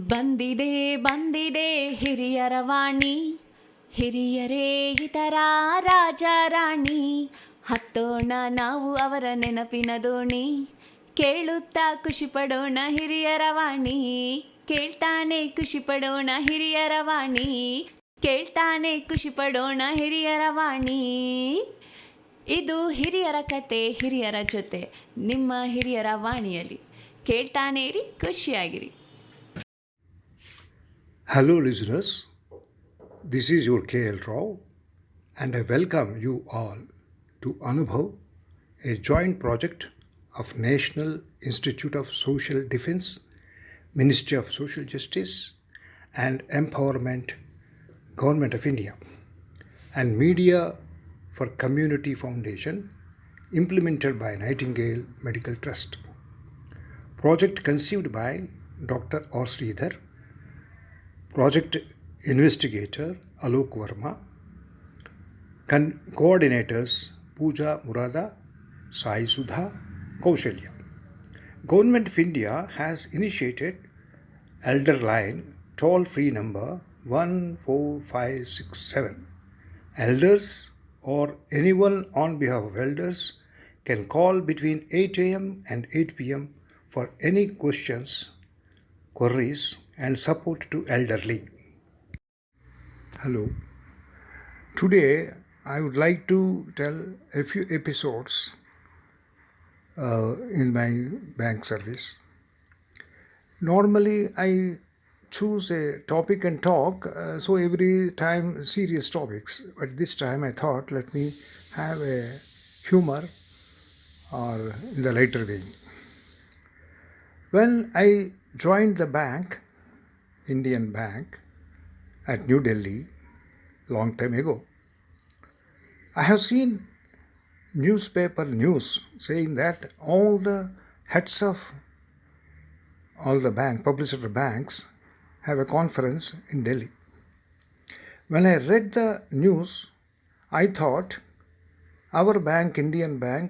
ಬಂದಿದೆ ಬಂದಿದೆ ಹಿರಿಯರ ವಾಣಿ, ಹಿರಿಯರೇ ಇತರ ರಾಜ ರಾಣಿ, ಹತ್ತೋಣ ನಾವು ಅವರ ನೆನಪಿನ ದೋಣಿ, ಕೇಳುತ್ತಾ ಖುಷಿ ಪಡೋಣ ಹಿರಿಯರ ವಾಣಿ, ಕೇಳ್ತಾನೆ ಖುಷಿ ಪಡೋಣ ಹಿರಿಯರ ವಾಣಿ, ಕೇಳ್ತಾನೆ ಖುಷಿ ಪಡೋಣ ಹಿರಿಯರ ವಾಣಿ. ಇದು ಹಿರಿಯರ ಕತೆ ಹಿರಿಯರ ಜೊತೆ ನಿಮ್ಮ ಹಿರಿಯರ ವಾಣಿಯಲ್ಲಿ. ಕೇಳ್ತಾನೆ ಇರಿ, ಖುಷಿಯಾಗಿರಿ. Hello listeners, this is your KL Rao and I welcome you all to Anubhav, a joint project of National Institute of Social Defense, Ministry of Social Justice and Empowerment, Government of India, and Media for Community Foundation implemented by Nightingale Medical Trust. Project conceived by Dr. R. Sridhar, Project Investigator Alok Verma, Coordinators Pooja Murada, Sai Sudha, Kaushalya. Government of India has initiated Elder Line toll-free number 14567. Elders or anyone on behalf of elders can call between 8 a.m. and 8 p.m. for any questions, queries and support to elderly. Hello. Today I would like to tell a few episodes in my bank service. Normally I choose a topic and talk, so every time serious topics, but this time I thought let me have a humor or in the lighter vein. When I joined the bank, Indian Bank at New Delhi long time ago, I have seen newspaper news saying that all the heads of all the public sector banks have a conference in Delhi. When I read the news, I thought our bank, Indian Bank,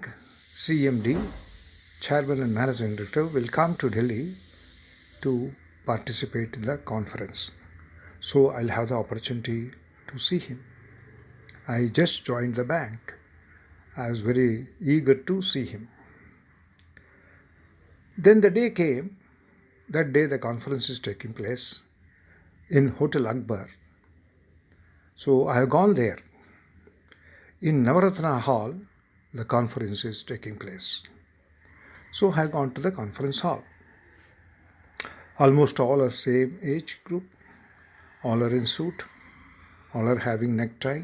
CMD, Chairman and Managing Director will come to Delhi to participate in the conference. So I'll have the opportunity to see him. I just joined the bank. I was very eager to see him. Then the day came. That day the conference is taking place in Hotel Akbar. So I have gone there. In Navaratna Hall, the conference is taking place. So I have gone to the conference hall. Almost all are same age group, all are in suit, all are having necktie,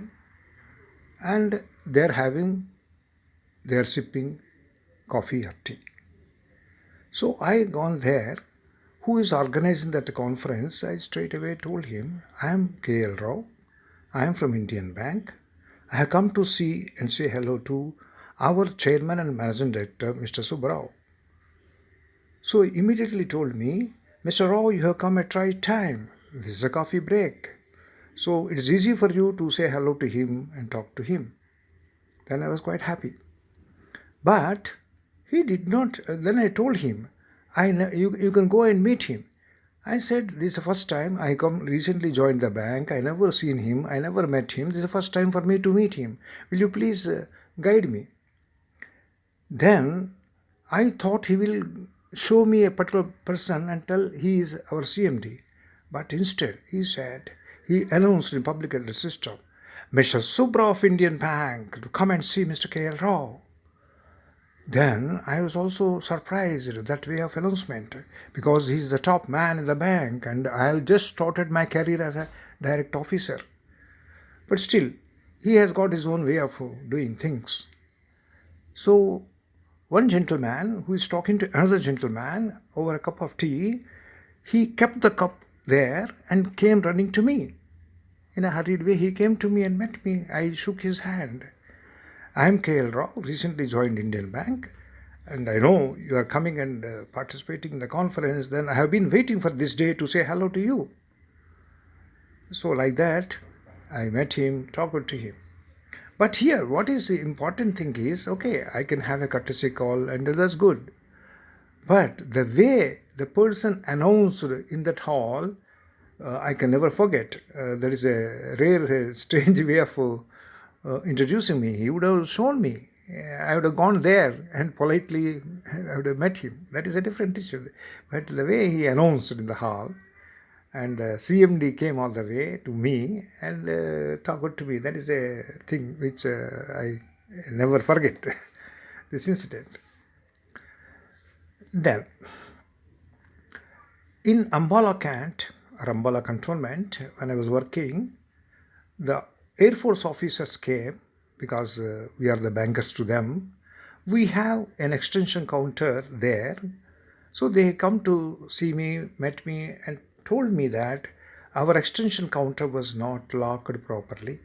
and they are sipping coffee or tea. So I gone there. Who is organizing that conference? I straight away told him, I am KL Rao, I am from Indian Bank. I have come to see and say hello to our chairman and managing director, Mr. Subbarao. So he immediately told me, Mr. Rao, you have come at right time. This is a coffee break. So it is easy for you to say hello to him and talk to him. Then I was quite happy. But he did not. Then I told him, you can go and meet him. I said, this is the first time I recently joined the bank. I never seen him. I never met him. This is the first time for me to meet him. Will you please guide me? Then I thought he will show me a particular person and tell he is our CMD. But instead, he announced in public address system, Mr. Subra of Indian Bank to come and see Mr. KL Rao. Then I was also surprised at that way of announcement because he is the top man in the bank and I have just started my career as a direct officer. But still, he has got his own way of doing things. So, one gentleman who is talking to another gentleman over a cup of tea, he kept the cup there and came running to me. In a hurried way, he came to me and met me. I shook his hand. I am KL Rao, recently joined Indian Bank, and I know you are coming and participating in the conference. Then I have been waiting for this day to say hello to you. So like that, I met him, talked to him. But here, what is the important thing is, okay, I can have a courtesy call and that's good. But the way the person announced in that hall, I can never forget. That is a rare, strange way of introducing me. He would have shown me. I would have gone there and politely I would have met him. That is a different issue. But the way he announced in the hall, and CMD came all the way to me and talked to me. That is a thing which I never forget, this incident. Then, in Ambala Cant, or Ambala Cantonment, when I was working, the Air Force officers came because we are the bankers to them. We have an extension counter there. So they come to see me, met me, and told me that our extension counter was not locked properly.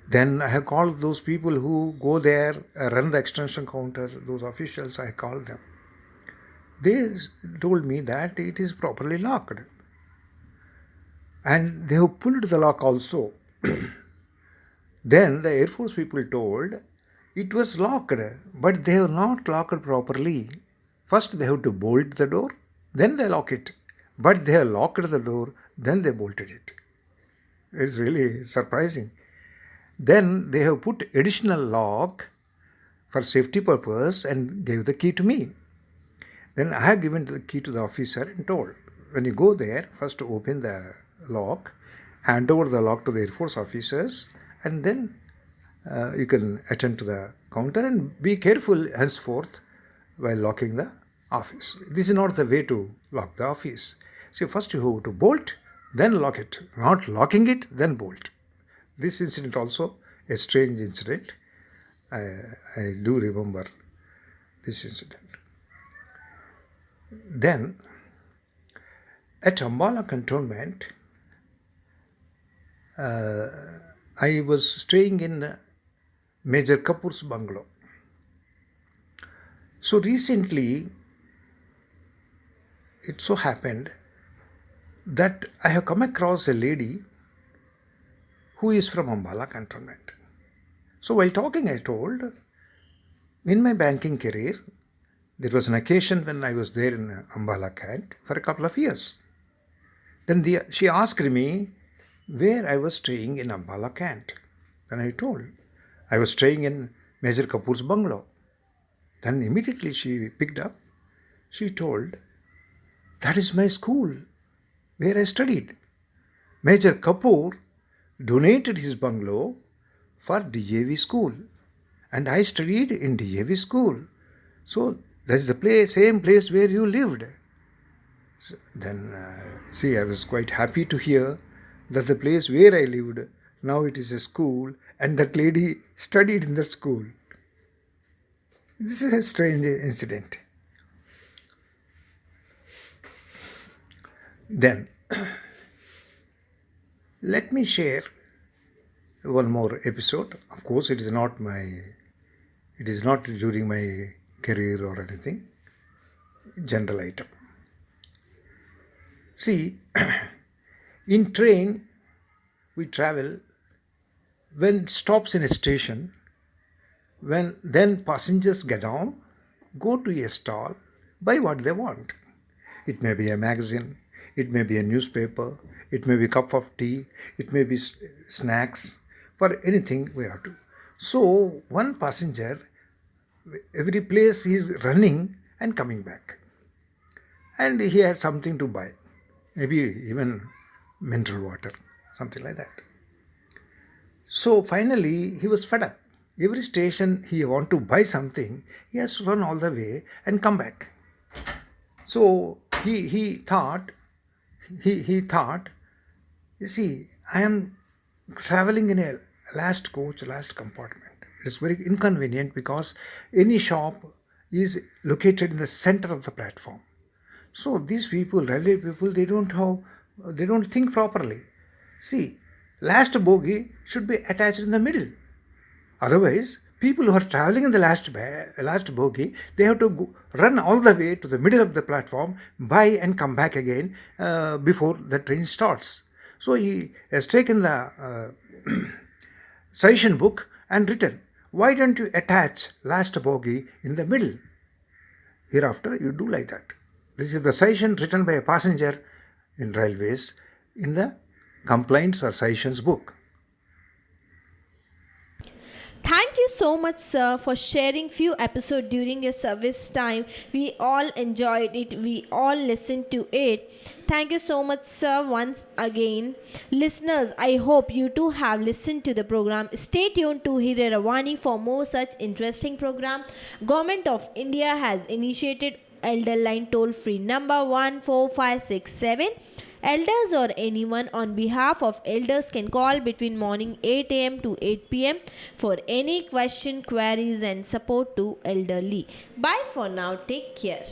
Then I have called those people who go there, run the extension counter, those officials, I called them. They told me that it is properly locked. And they have pulled the lock also. Then the Air Force people told it was locked, but they have not locked properly. First they have to bolt the door, then they lock it. But they have locked the door, then they bolted it. It's really surprising. Then they have put additional lock for safety purpose and gave the key to me. Then I have given the key to the officer and told, when you go there, first open the lock, hand over the lock to the Air Force officers, and then you can attend to the counter and be careful henceforth while locking the office. This is not the way to lock the office. So first you have to bolt, then lock it. Not locking it, then bolt. This incident also, a strange incident. I do remember this incident. Then, at Ambala Cantonment, I was staying in Major Kapoor's bungalow. So recently, it so happened that I have come across a lady who is from Ambala Cantonment. So while talking, I told, in my banking career, there was an occasion when I was there in Ambala Cant for a couple of years. Then she asked me where I was staying in Ambala Cant. Then I told, I was staying in Major Kapoor's bungalow. Then immediately she picked up. She told, that is my school where I studied. Major Kapoor donated his bungalow for DAV school, and I studied in DAV school. So that is the same place where you lived. So then, I was quite happy to hear that the place where I lived, now it is a school, and that lady studied in that school. This is a strange incident. Then, let me share one more episode. Of course, it is not during my career or anything. General item. See, in train, we travel. When it stops in a station, then passengers get down, go to a stall, buy what they want. It may be a magazine, it may be a newspaper, it may be a cup of tea, it may be snacks, for anything we have to. So one passenger, every place he is running and coming back. And he had something to buy, maybe even mineral water, something like that. So finally he was fed up. Every station he want to buy something, he has to run all the way and come back. So he thought, you see, I am traveling in a last coach, last compartment. It is very inconvenient because any shop is located in the center of the platform. So these people, railway people, they don't think properly. See, last bogie should be attached in the middle. Otherwise, people who are traveling in the last bogie, they have to run all the way to the middle of the platform, buy and come back again before the train starts. So he has taken the suggestion book and written, why don't you attach last bogie in the middle? Hereafter, you do like that. This is the suggestion written by a passenger in railways in the complaints or suggestions book. Thank you so much, sir, for sharing few episodes during your service time. We all enjoyed it. We all listened to it. Thank you so much, sir, once again. Listeners, I hope you too have listened to the program. Stay tuned to Hiraravani for more such interesting program. Government of India has initiated Elder Line toll-free number 14567. Elders or anyone on behalf of elders can call between morning 8 a.m. to 8 p.m. for any question, queries and support to elderly. Bye for now. Take care.